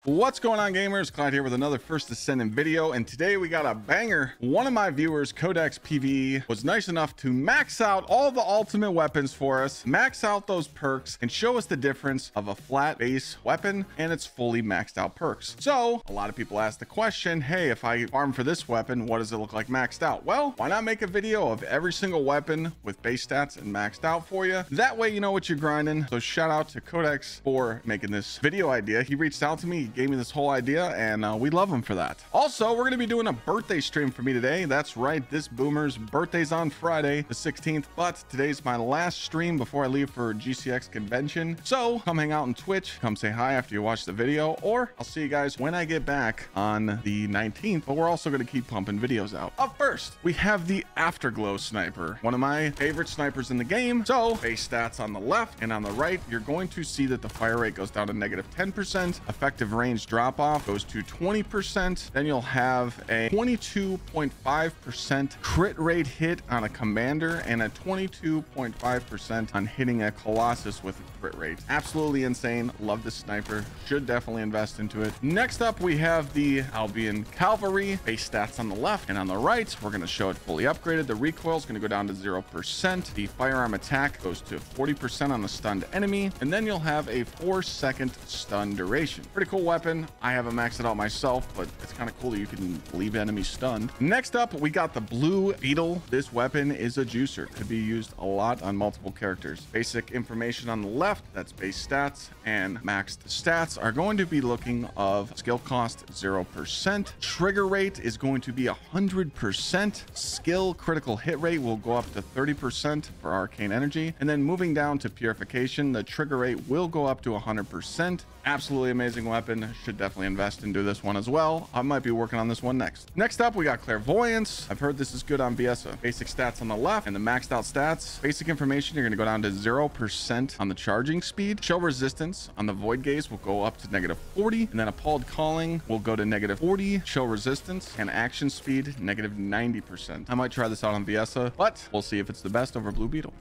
What's going on, gamers? Clyde here with another first Descendant video, and today we got a banger. One of my viewers, CodexPVE, was nice enough to max out all the ultimate weapons for us, max out those perks, and show us the difference of a flat base weapon and its fully maxed out perks. So a lot of people ask the question, hey, if I farm for this weapon, what does it look like maxed out? Well, why not make a video of every single weapon with base stats and maxed out for you? That way you know what you're grinding. So shout out to Codex for making this video idea. He reached out to me, gave me this whole idea, and we love him for that. Also, we're going to be doing a birthday stream for me today. That's right, this boomer's birthday's on Friday the 16th, but today's my last stream before I leave for GCX convention. So come hang out on Twitch, come say hi after you watch the video, or I'll see you guys when I get back on the 19th. But we're also going to keep pumping videos out. Up first, we have the Afterglow sniper, one of my favorite snipers in the game. So base stats on the left, and on the right you're going to see that the fire rate goes down to -10%, effective range drop off goes to 20%. Then you'll have a 22.5% crit rate hit on a commander and a 22.5% on hitting a colossus with a crit rate. Absolutely insane. Love this sniper, should definitely invest into it. Next up, we have the Albion Cavalry. Base stats on the left, and on the right we're going to show it fully upgraded. The recoil is going to go down to 0%. The firearm attack goes to 40% on the stunned enemy, and then you'll have a 4-second stun duration. Pretty cool weapon. I haven't maxed it out myself, but it's kind of cool that you can leave enemies stunned. Next up, we got the blue Beetle. This weapon is a juicer, could be used a lot on multiple characters. Basic information on the left, that's base stats, and maxed stats are going to be looking of skill cost 0%. Trigger rate is going to be 100%. Skill critical hit rate will go up to 30% for arcane energy, and then moving down to purification, the trigger rate will go up to 100%. Absolutely amazing weapon. Should definitely invest into this one as well. I might be working on this one next. Next up, we got Clairvoyance. I've heard this is good on VSA. Basic stats on the left, and the maxed out stats. Basic information, you're going to go down to 0% on the charging speed. Show resistance on the void gaze will go up to -40, and then appalled calling will go to -40. Show resistance and action speed -90%. I might try this out on VSA, but we'll see if it's the best over Blue Beetle.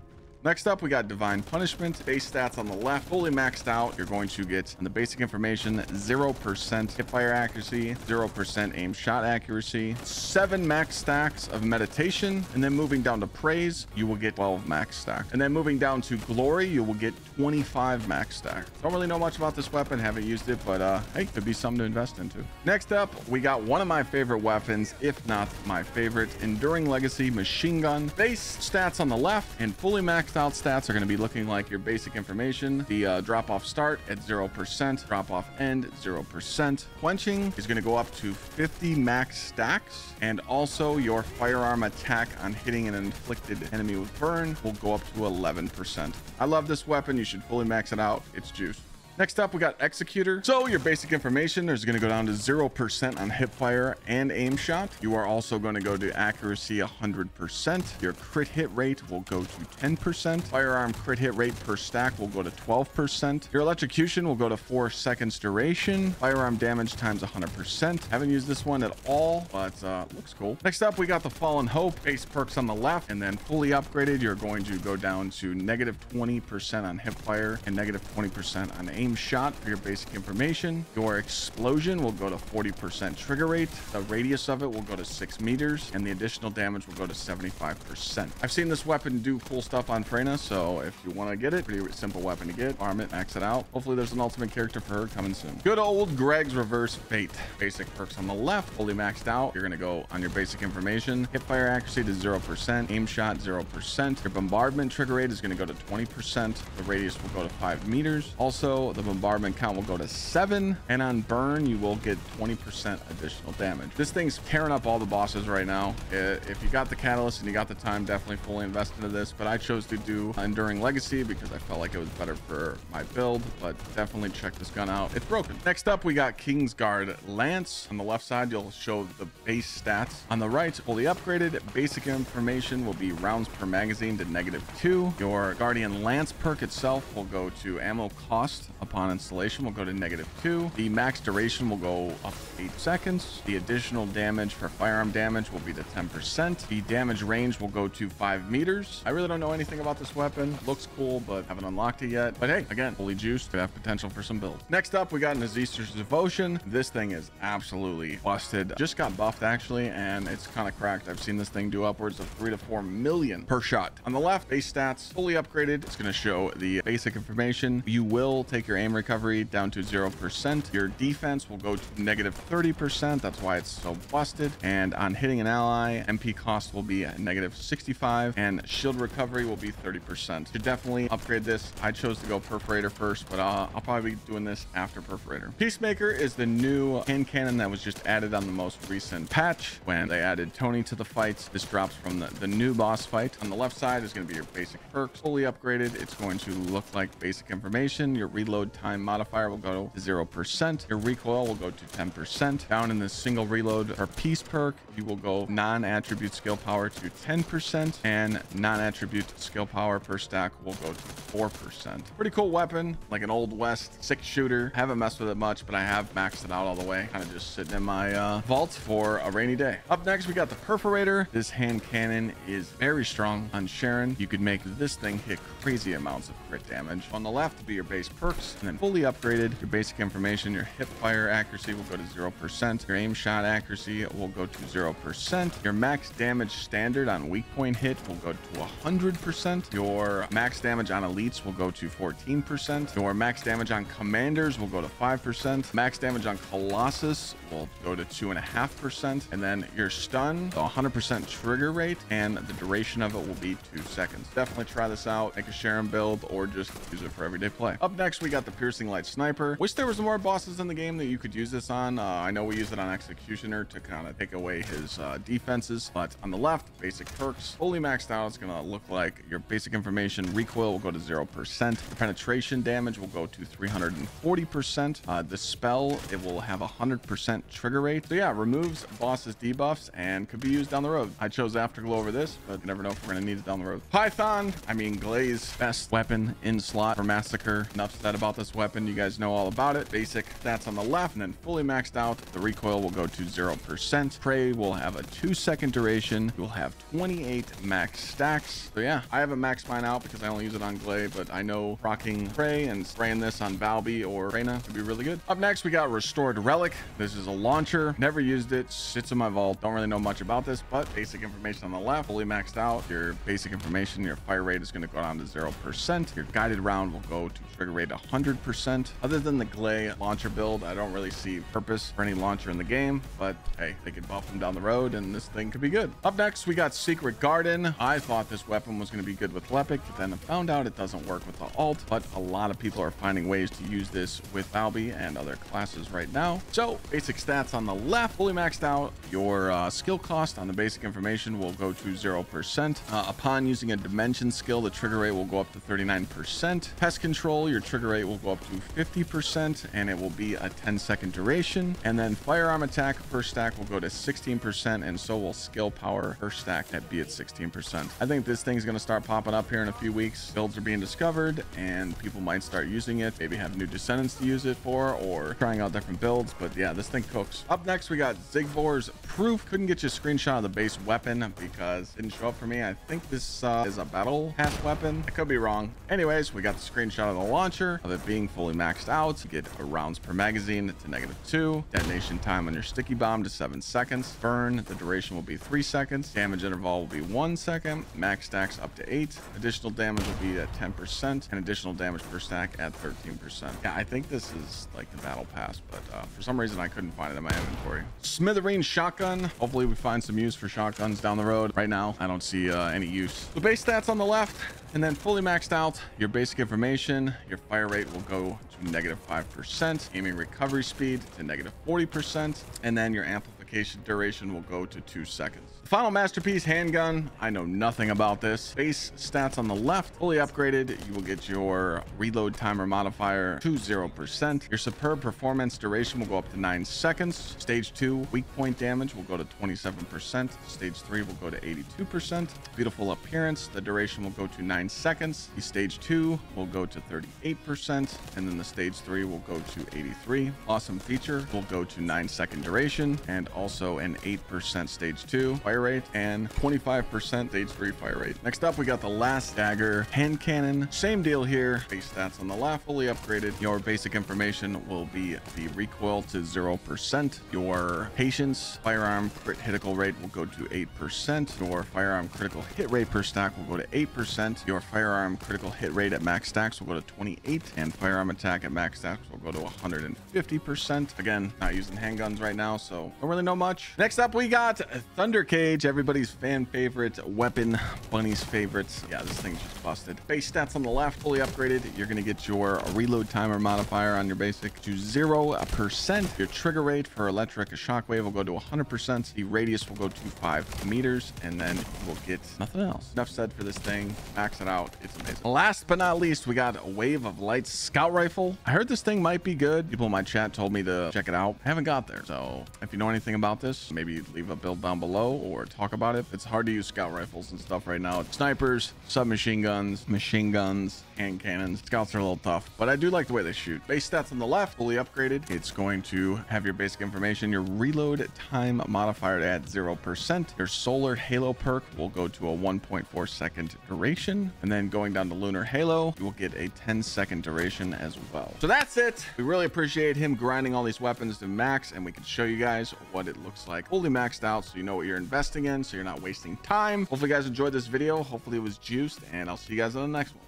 Next up, we got Divine Punishment. Base stats on the left, fully maxed out. You're going to get, on the basic information, 0% hipfire accuracy, 0% aim shot accuracy, 7 max stacks of meditation, and then moving down to praise, you will get 12 max stacks. And then moving down to glory, you will get 25 max stacks. Don't really know much about this weapon, haven't used it, but hey, could be something to invest into. Next up, we got one of my favorite weapons, if not my favorite, Enduring Legacy Machine Gun. Base stats on the left, and fully maxed out stats are going to be looking like your basic information. The drop off start at 0%, drop off end 0%. Quenching is going to go up to 50 max stacks, and also your firearm attack on hitting an inflicted enemy with burn will go up to 11%. I love this weapon. You should fully max it out. It's juice. Next up, we got Executor. So your basic information is going to go down to 0% on hipfire and aim shot. You are also going to go to accuracy 100%. Your crit hit rate will go to 10%. Firearm crit hit rate per stack will go to 12%. Your electrocution will go to 4 seconds duration. Firearm damage times 100%. Haven't used this one at all, but looks cool. Next up, we got the Fallen Hope. Base perks on the left, and then fully upgraded, you're going to go down to -20% on hipfire and -20% on aim shot for your basic information. Your explosion will go to 40% trigger rate. The radius of it will go to 6 meters, and the additional damage will go to 75%. I've seen this weapon do cool stuff on Freyna, so if you want to get it, pretty simple weapon to get. Farm it, max it out. Hopefully there's an ultimate character for her coming soon. Good old Greg's Reverse Fate. Basic perks on the left, fully maxed out. You're going to go on your basic information. Hipfire accuracy to 0%, aim shot 0%. Your bombardment trigger rate is going to go to 20%. The radius will go to 5 meters. Also, the bombardment count will go to 7, and on burn you will get 20% additional damage. This thing's tearing up all the bosses right now. If you got the catalyst and you got the time, definitely fully invest into this, but I chose to do Enduring Legacy because I felt like it was better for my build, but definitely check this gun out. It's broken. Next up, we got Kingsguard Lance. On the left side, you'll show the base stats. On the right, fully upgraded. Basic information will be rounds per magazine to -2. Your Guardian Lance perk itself will go to ammo cost up upon installation will go to -2. The max duration will go up to 8 seconds. The additional damage for firearm damage will be to 10%. The damage range will go to 5 meters. I really don't know anything about this weapon. Looks cool, but haven't unlocked it yet. But hey, again, fully juiced, could have potential for some builds. Next up, we got Nazeistra's Devotion. This thing is absolutely busted. Just got buffed actually, and it's kind of cracked. I've seen this thing do upwards of 3 to 4 million per shot. On the left, base stats fully upgraded. It's going to show the basic information. You will take your aim recovery down to 0%. Your defense will go to -30%. That's why it's so busted. And on hitting an ally, MP cost will be -65, and shield recovery will be 30%. Should definitely upgrade this. I chose to go Perforator first, but I'll probably be doing this after Perforator. Peacemaker is the new hand cannon that was just added on the most recent patch when they added Tony to the fights. This drops from the new boss fight. On the left side is going to be your basic perks, fully upgraded. It's going to look like basic information. Your reload time modifier will go to 0%. Your recoil will go to 10%. Down in the single reload or peace perk, you will go non-attribute skill power to 10%, and non-attribute skill power per stack will go to 4%. Pretty cool weapon, like an old west 6-shooter. Haven't messed with it much, but I have maxed it out all the way. Kind of just sitting in my vault for a rainy day. Up next, we got the Perforator. This hand cannon is very strong on Sharon. You could make this thing hit crazy amounts of crit damage. On the left will be your base perks, and then fully upgraded, your basic information, your hip fire accuracy will go to 0%. Your aim shot accuracy will go to 0%. Your max damage standard on weak point hit will go to 100%. Your max damage on elites will go to 14%. Your max damage on commanders will go to 5%. Max damage on Colossus will go to 2.5%. And then your stun, the 100% trigger rate, and the duration of it will be 2 seconds. Definitely try this out. Make a Sharon build or just use it for everyday play. Up next, we got the Piercing Light Sniper. Wish there was more bosses in the game that you could use this on. I know we use it on Executioner to kind of take away his defenses, but on the left, basic perks, fully maxed out. It's going to look like your basic information recoil will go to 0%. The penetration damage will go to 340%. The spell, it will have 100% trigger rate. So yeah, removes bosses debuffs and could be used down the road. I chose Afterglow over this, but you never know if we're going to need it down the road. Python, I mean, Glaze, best weapon in slot for Massacre. Enough said about this weapon. You guys know all about it. Basic stats on the left, and then fully maxed out. The recoil will go to 0%. Prey will have a 2-second duration. You'll have 28 max stacks. So yeah, I haven't maxed mine out because I only use it on Glade, but I know rocking Prey and spraying this on Valby or Reyna would be really good. Up next, we got Restored Relic. This is a launcher. Never used it. Sits in my vault. Don't really know much about this, but basic information on the left, fully maxed out. Your basic information, your fire rate is going to go down to 0%. Your guided round will go to trigger rate 100%. Other than the Glade launcher build, I don't really see purpose for any launcher in the game, but hey, they could buff them down the road and this thing could be good. Up next, we got Secret Garden. I thought this weapon was going to be good with Lepic, but then I found out it doesn't work with the alt, but a lot of people are finding ways to use this with Valby and other classes right now. So basic stats on the left, fully maxed out. Your skill cost on the basic information will go to 0%. Upon using a dimension skill, the trigger rate will go up to 39%. Pest control, your trigger rate will go up to 50%, and it will be a 10-second duration. And then firearm attack per stack will go to 16%, and so will skill power per stack be at 16%. I think this thing's going to start popping up here in a few weeks. Builds are being discovered, and people might start using it. Maybe have new Descendants to use it for, or trying out different builds. But yeah, this thing cooks. Up next, we got Sigvore's Proof. Couldn't get you a screenshot of the base weapon because it didn't show up for me. I think this is a battle pass weapon. I could be wrong. Anyways, we got the screenshot of the launcher of it being fully maxed out. You get rounds per magazine to -2. Detonation time on your sticky bomb to 7 seconds. Burn, the duration will be 3 seconds. Damage interval will be 1 second. Max stacks up to 8. Additional damage will be at 10%, and additional damage per stack at 13%. Yeah, I think this is like the battle pass, but for some reason I couldn't find it in my inventory. Smithereens shotgun. Hopefully we find some use for shotguns down the road. Right now, I don't see any use. The base stats on the left, and then fully maxed out. Your basic information, your fire rate will go to -5%. Aiming recovery speed to -40%, and then your amplification duration will go to 2 seconds. Final masterpiece, handgun. I know nothing about this. Base stats on the left, fully upgraded. You will get your reload timer modifier to 0%. Your superb performance duration will go up to 9 seconds. Stage 2 weak point damage will go to 27%. Stage 3 will go to 82%. Beautiful appearance, the duration will go to 39 seconds. The stage 2 will go to 38%, and then the stage 3 will go to 83. Awesome feature will go to 9-second duration, and also an 8% stage 2 fire rate and 25% stage 3 fire rate. Next up, we got the Last Dagger hand cannon. Same deal here. Base stats on the left, fully upgraded. Your basic information will be the recoil to 0%. Your patience firearm crit critical rate will go to 8%. Your firearm critical hit rate per stack will go to 8%. Your firearm critical hit rate at max stacks will go to 28, and firearm attack at max stacks will go to 150%. Again, not using handguns right now, so don't really know much. Next up, we got Thundercage, everybody's fan favorite weapon, Bunny's favorites. Yeah, this thing's just busted. Base stats on the left, fully upgraded. You're gonna get your reload timer modifier on your basic to 0%. Your trigger rate for electric shockwave will go to 100%. The radius will go to 5 meters, and then we'll get nothing else. Enough said for this thing. Max it out. It's amazing. Last but not least, we got a Wave of Lights scout rifle. I heard this thing might be good. People in my chat told me to check it out. I haven't got there, so if you know anything about this, maybe leave a build down below or talk about it. It's hard to use scout rifles and stuff right now. Snipers, submachine guns, machine guns, hand cannons. Scouts are a little tough, but I do like the way they shoot. Base stats on the left, fully upgraded. It's going to have your basic information. Your reload time modifier at 0%. Your solar halo perk will go to a 1.4-second duration, and then going down to lunar halo, you will get a 10-second duration as well. So that's it. We really appreciate him grinding all these weapons to max, and we can show you guys what it looks like fully maxed out, so you know what you're investing in, so you're not wasting time. Hopefully you guys enjoyed this video. Hopefully it was juiced, and I'll see you guys on the next one.